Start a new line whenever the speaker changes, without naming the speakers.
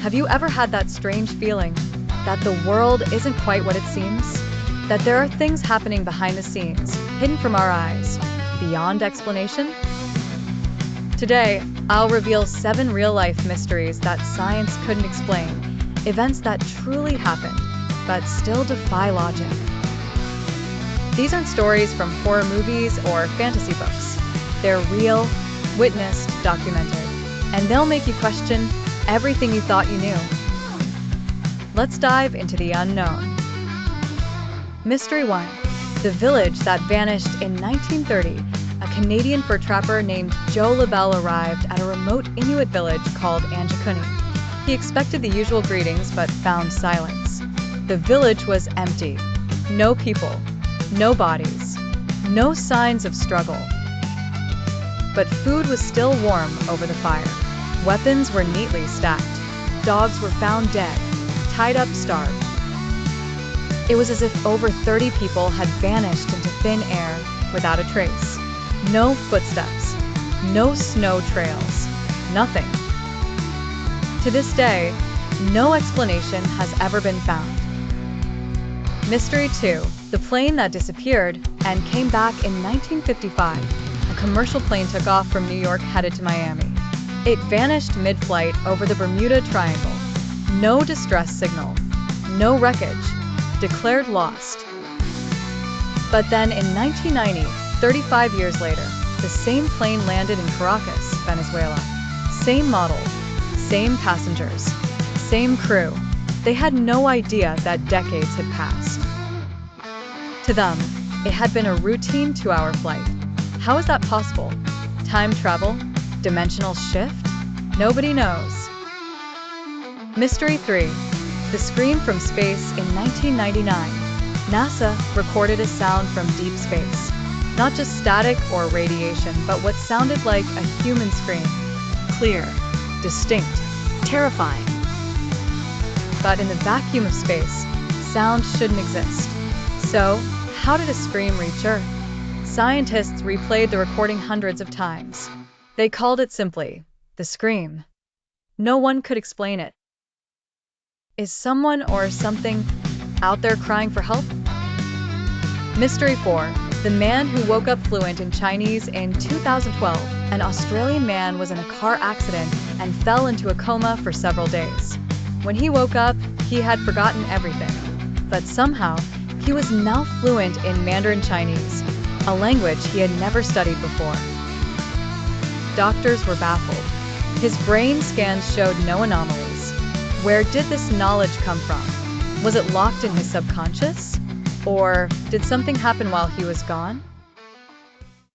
Have you ever had that strange feeling that the world isn't quite what it seems? That there are things happening behind the scenes, hidden from our eyes, beyond explanation? Today, I'll reveal 7 real-life mysteries that science couldn't explain, events that truly happened, but still defy logic. These aren't stories from horror movies or fantasy books. They're real, witnessed, documented, and they'll make you question everything you thought you knew. Let's dive into the unknown. Mystery 1. The village that vanished in 1930. A Canadian fur trapper named Joe LaBelle arrived at a remote Inuit village called Anjakuni. He expected the usual greetings but found silence. The village was empty. No people, no bodies, no signs of struggle. But food was still warm over the fire. Weapons were neatly stacked. Dogs were found dead, tied up starved. It was as if over 30 people had vanished into thin air without a trace. No footsteps, no snow trails, nothing. To this day, no explanation has ever been found. Mystery 2. The plane that disappeared and came back in 1955. A commercial plane took off from New York headed to Miami. It vanished mid-flight over the Bermuda Triangle. No distress signal, no wreckage, declared lost. But then in 1990, 35 years later, the same plane landed in Caracas, Venezuela. Same model, same passengers, same crew. They had no idea that decades had passed. To them, it had been a routine 2-hour flight. How is that possible? Time travel? Dimensional shift? Nobody knows. Mystery 3. The scream from space in 1999. NASA recorded a sound from deep space. Not just static or radiation, but what sounded like a human scream. Clear, distinct, terrifying. But in the vacuum of space, sound shouldn't exist. So, how did a scream reach Earth? Scientists replayed the recording hundreds of times. They called it simply the scream. No one could explain it. Is someone or something out there crying for help? Mystery 4. The man who woke up fluent in Chinese in 2012. An Australian man was in a car accident and fell into a coma for several days. When he woke up, he had forgotten everything. But somehow, he was now fluent in Mandarin Chinese, a language he had never studied before. Doctors were baffled. His brain scans showed no anomalies. Where did this knowledge come from? Was it locked in his subconscious? Or did something happen while he was gone?